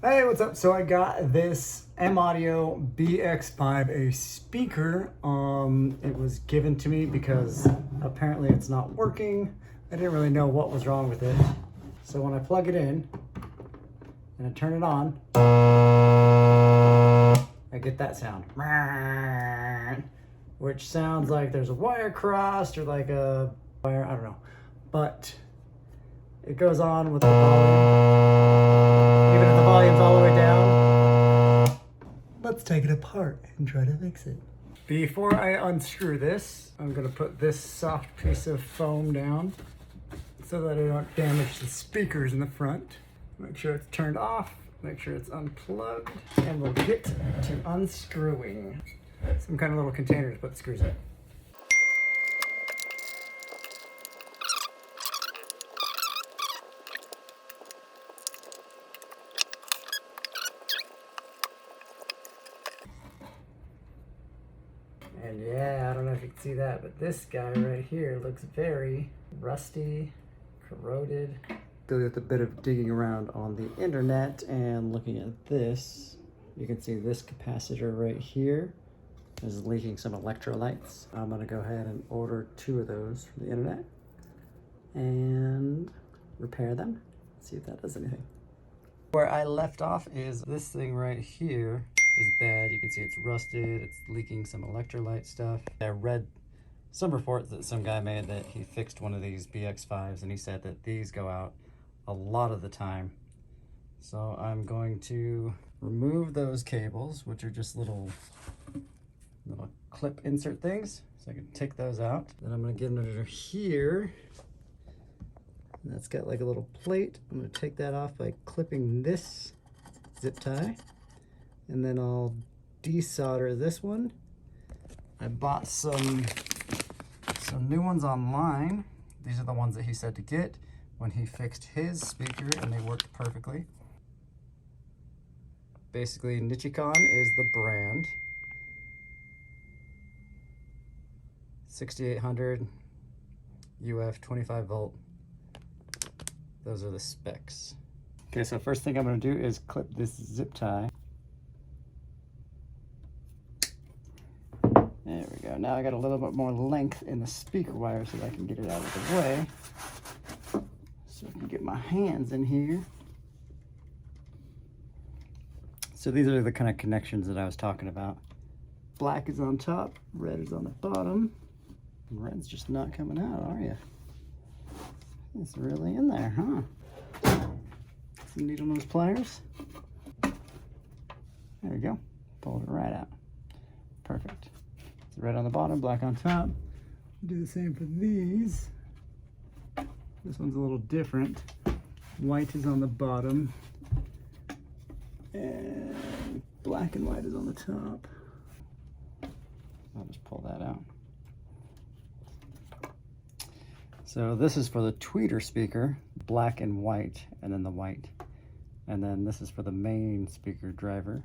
Hey, what's up? So I got this M Audio BX5a speaker. It was given to me because apparently it's not working. I didn't really know what was wrong with it. So when I plug it in and I turn it on, I get that sound, which sounds like there's a wire crossed or like a wire, I don't know. But it goes on with the volume. Even if the volume's all the way down, let's take it apart and try to fix it. Before I unscrew this, I'm gonna put this soft piece of foam down so that I don't damage the speakers in the front. Make sure it's turned off, make sure it's unplugged, and we'll get to unscrewing. Some kind of little container to put the screws in. And yeah, I don't know if you can see that, but this guy right here looks very rusty, corroded. With a bit of digging around on the internet and looking at this, you can see this capacitor right here is leaking some electrolytes. I'm gonna go ahead and order 2 of those from the internet and repair them, see if that does anything. Where I left off is this thing right here is bad. You can see it's rusted, it's leaking some electrolyte stuff. I read some reports that some guy made that he fixed one of these BX5s and he said that these go out a lot of the time. So I'm going to remove those cables, which are just little clip insert things. So I can take those out. Then I'm gonna get under here. And that's got like a little plate. I'm gonna take that off by clipping this zip tie. And then I'll desolder this one. I bought some new ones online. These are the ones that he said to get when he fixed his speaker, and they worked perfectly. Basically, Nichicon is the brand. 6800 UF 25 volt. Those are the specs. Okay, so first thing I'm gonna do is clip this zip tie. There we go. Now I got a little bit more length in the speaker wire so that I can get it out of the way. So I can get my hands in here. So these are the kind of connections that I was talking about. Black is on top, red is on the bottom. And red's just not coming out, are you? It's really in there, huh? Some needle nose pliers. There we go. Pulled it right out. Perfect. It's red on the bottom, black on top. Do the same for these. This one's a little different. White is on the bottom. And black and white is on the top. I'll just pull that out. So this is for the tweeter speaker, black and white, and then the white. And then this is for the main speaker driver,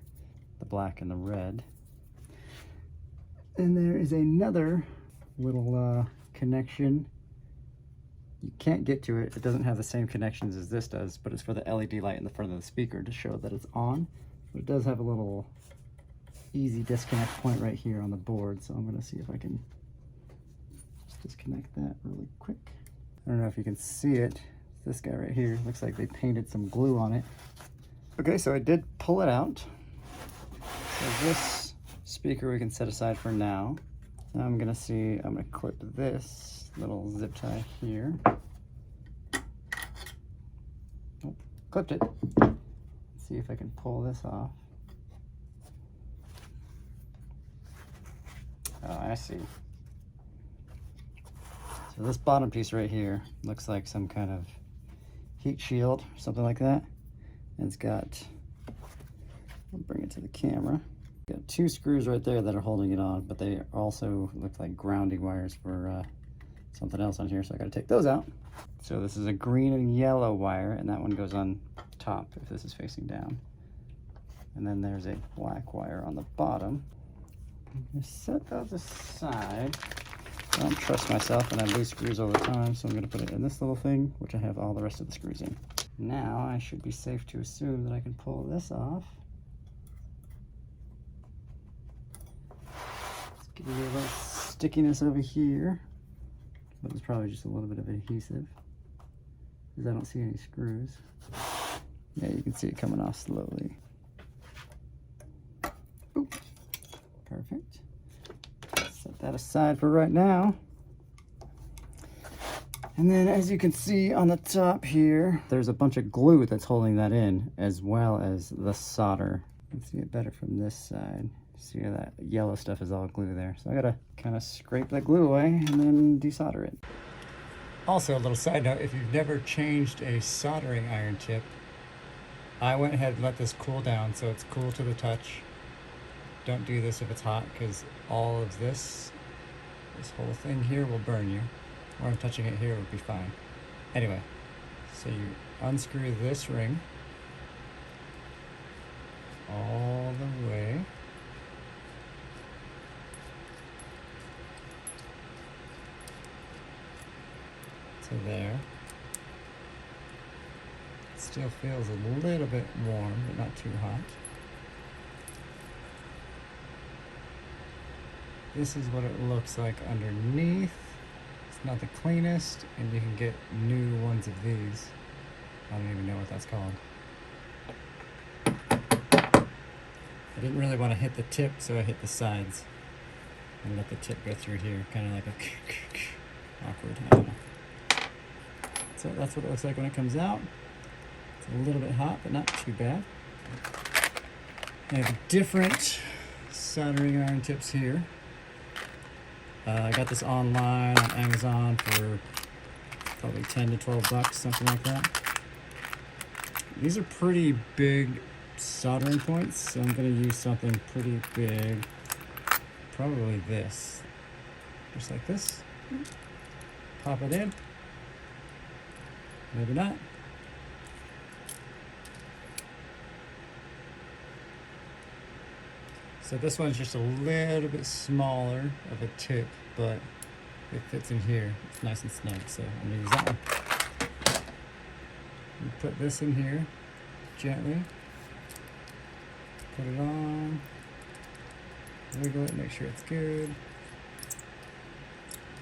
the black and the red. And there is another little connection. You can't get to it. It doesn't have the same connections as this does, but it's for the LED light in the front of the speaker to show that it's on. But it does have a little easy disconnect point right here on the board. So I'm gonna see if I can just disconnect that really quick. I don't know if you can see it. This guy right here, looks like they painted some glue on it. Okay, so I did pull it out. So this speaker we can set aside for now. Now I'm gonna clip this little zip tie here. Oh, clipped it. Let's see if I can pull this off. Oh, I see. So this bottom piece right here looks like some kind of heat shield, something like that. And it's got, I'll bring it to the camera. Got 2 screws right there that are holding it on, but they also look like grounding wires for something else on here, so I gotta take those out. So this is a green and yellow wire, and that one goes on top if this is facing down. And then there's a black wire on the bottom. Just set those aside. I don't trust myself and I lose screws all the time, so I'm gonna put it in this little thing, which I have all the rest of the screws in. Now I should be safe to assume that I can pull this off. Let's give it a little stickiness over here, but it's probably just a little bit of adhesive because I don't see any screws. Yeah, you can see it coming off slowly. Oop. Perfect. Set that aside for right now. And then as you can see on the top here, there's a bunch of glue that's holding that in, as well as the solder. You can see it better from this side. See how that yellow stuff is all glue there. So I gotta kind of scrape that glue away and then desolder it. Also, a little side note, if you've never changed a soldering iron tip, I went ahead and let this cool down so it's cool to the touch. Don't do this if it's hot, because all of this whole thing here will burn you. Or I'm touching it here would be fine. Anyway, so you unscrew this ring all the way to there. It still feels a little bit warm, but not too hot. This is what it looks like underneath. Not the cleanest, and you can get new ones of these. I don't even know what that's called. I didn't really want to hit the tip, so I hit the sides and let the tip go through here, kind of like a awkward. I don't know. So that's what it looks like when it comes out. It's a little bit hot, but not too bad. I have different soldering iron tips here. I got this online on Amazon for probably 10 to 12 bucks, something like that. These are pretty big soldering points, so I'm going to use something pretty big. Probably this. Just like this. Pop it in. Maybe not. So this one's just a little bit smaller of a tip, but it fits in here. It's nice and snug, so I'm gonna use that one. You put this in here gently. Put it on. Wiggle it, make sure it's good.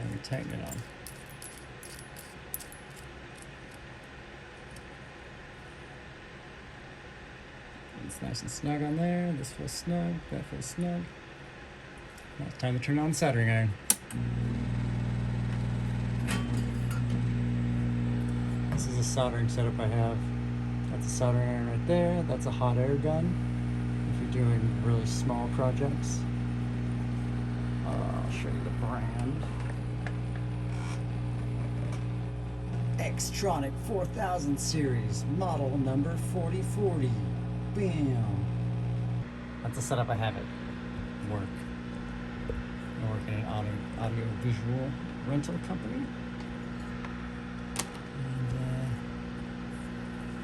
And we tighten it on. It's nice and snug on there. This feels snug, that feels snug. Now it's time to turn on the soldering iron. This is a soldering setup I have. That's a soldering iron right there. That's a hot air gun if you're doing really small projects. I'll show you the brand. Xtronic 4000 series, model number 4040. Bam! That's the setup I have at work. I work in an audio visual rental company. And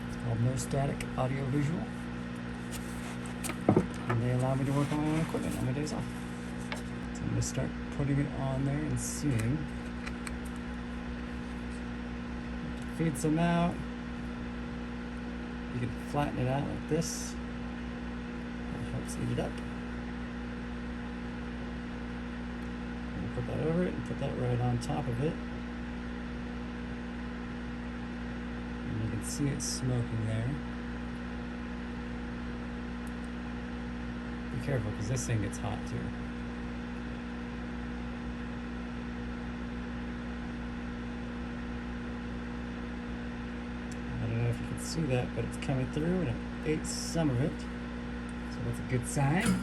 it's called No Static Audio Visual. And they allow me to work on my own equipment on my days off. So I'm going to start putting it on there and seeing. Feed some out. You can flatten it out like this. That helps eat it up. And put that over it and put that right on top of it. And you can see it smoking there. Be careful because this thing gets hot too. I don't know if you can see that, but it's coming through and it ate some of it. So that's a good sign.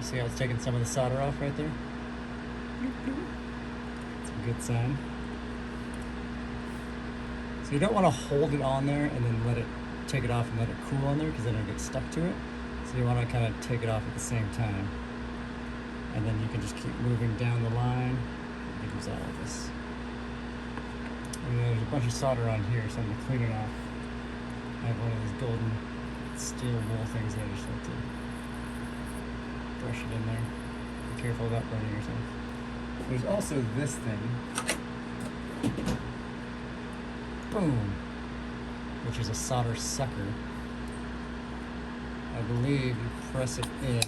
See how it's taking some of the solder off right there? It's a good sign. So you don't want to hold it on there and then let it take it off and let it cool on there because then it'll get stuck to it. So you want to kind of take it off at the same time. And then you can just keep moving down the line. It gives all of this. And then there's a bunch of solder on here, so I'm going to clean it off. I have one of these golden steel wool things that I just like to brush it in there. Be careful about burning yourself. There's also this thing. Boom. Which is a solder sucker. I believe you press it in.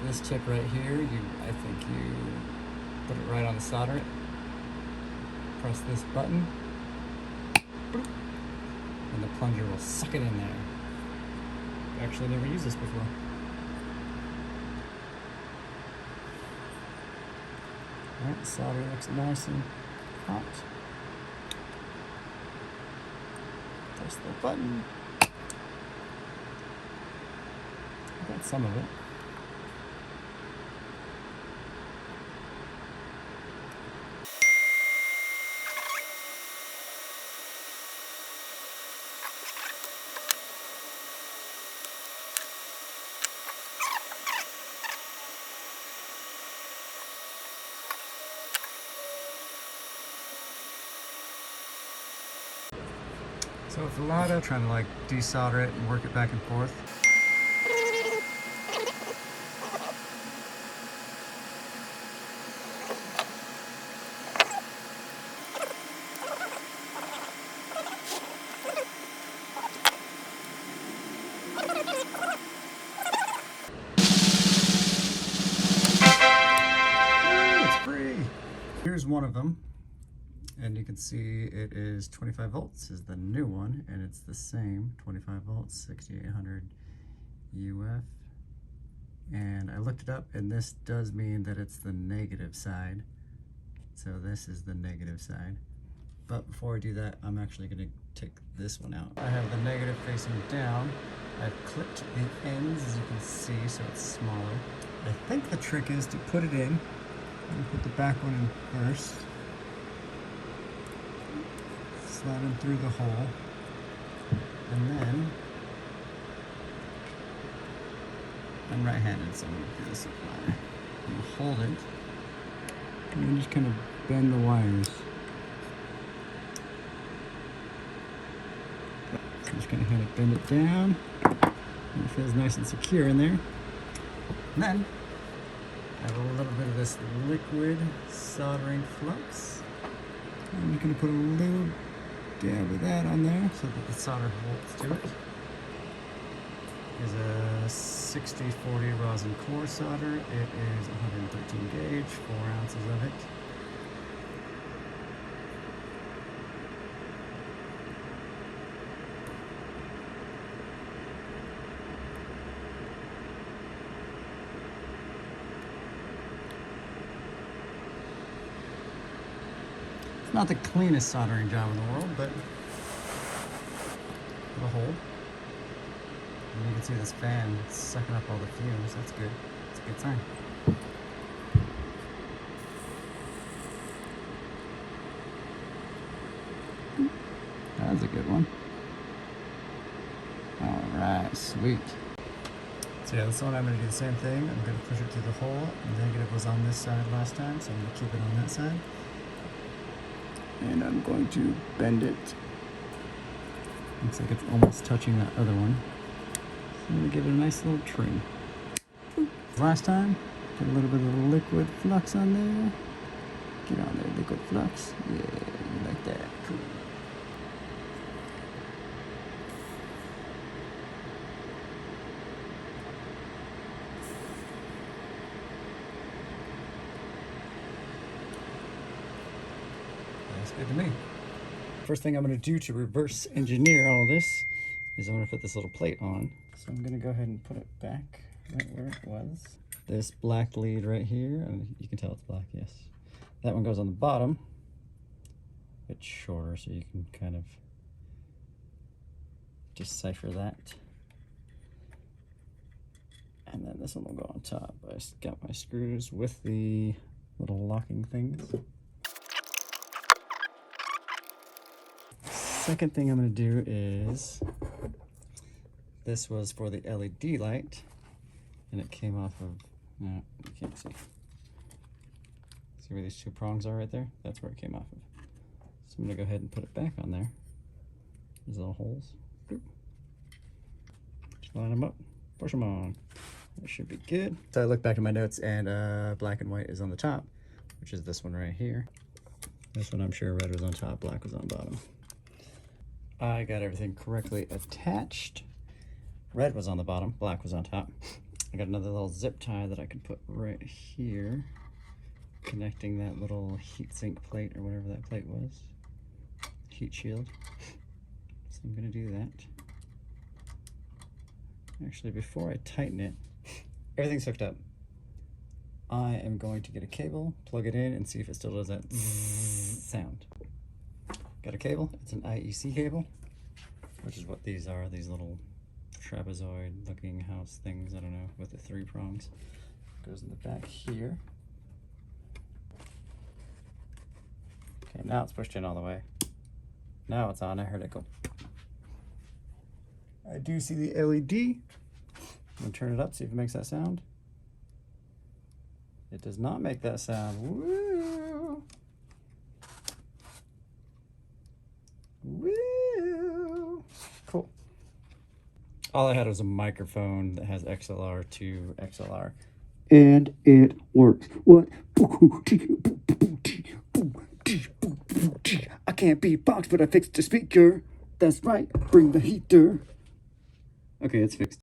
This tip right here, I think you put it right on the solder. Press this button, and the plunger will suck it in there. Actually, never used this before. Alright, solder looks nice and hot. Press the button. I got some of it. So it's a lot of trying to like desolder it and work it back and forth. It's free. Here's one of them. And you can see it is 25 volts is the new one, and it's the same 25 volts, 6800 UF. And I looked it up, and this does mean that it's the negative side. So this is the negative side. But before I do that, I'm actually going to take this one out. I have the negative facing down. I've clipped the ends, as you can see, so it's smaller. I think the trick is to put it in and put the back one in first. Slide them through the hole, and then I'm right-handed, so I'm going to do this with plier. I'm going to hold it, and then just kind of bend the wires. So I'm just going to kind of bend it down, and it feels nice and secure in there. And then I have a little bit of this liquid soldering flux. I'm just going to put a little dab of that on there so that the solder holds to it. Is a 6040 rosin core solder. It is 113 gauge, 4 ounces of it. It's not the cleanest soldering job in the world, but it'll hold. And you can see this fan sucking up all the fumes. That's good. It's a good sign. That's a good one. Alright, sweet. So yeah, this one I'm going to do the same thing. I'm going to push it through the hole. The negative was on this side last time, so I'm going to keep it on that side. And I'm going to bend it. Looks like it's almost touching that other one. So I'm going to give it a nice little trim. Last time, put a little bit of liquid flux on there. Get on there, liquid flux. Yeah, you like that. Cool. That's good to me. First thing I'm going to do to reverse engineer all this is I'm going to put this little plate on. So I'm going to go ahead and put it back right where it was. This black lead right here, and you can tell it's black, yes. That one goes on the bottom. It's shorter, so you can kind of decipher that. And then this one will go on top. I got my screws with the little locking things. Second thing I'm going to do is, this was for the LED light, and it came off of, no, you can't see. See where these two prongs are right there? That's where it came off of. So I'm going to go ahead and put it back on there. These little holes. Just line them up, push them on. That should be good. So I look back at my notes and black and white is on the top, which is this one right here. This one I'm sure red was on top, black was on bottom. I got everything correctly attached. Red was on the bottom, black was on top. I got another little zip tie that I can put right here, connecting that little heatsink plate or whatever that plate was. Heat shield. So I'm gonna do that. Actually, before I tighten it, everything's hooked up. I am going to get a cable, plug it in, and see if it still does that sound. Got a cable. It's an IEC cable, which is what these are, these little trapezoid looking house things, I don't know, with the 3 prongs. Goes in the back here. Okay, now it's pushed in all the way. Now it's on. I heard it go. I do see the LED. I'm gonna turn it up, see if it makes that sound. It does not make that sound. Woo! Woo! Cool. All I had was a microphone that has XLR to XLR. And it works. What? I can't beatbox, but I fixed the speaker. That's right. Bring the heater. Okay, it's fixed.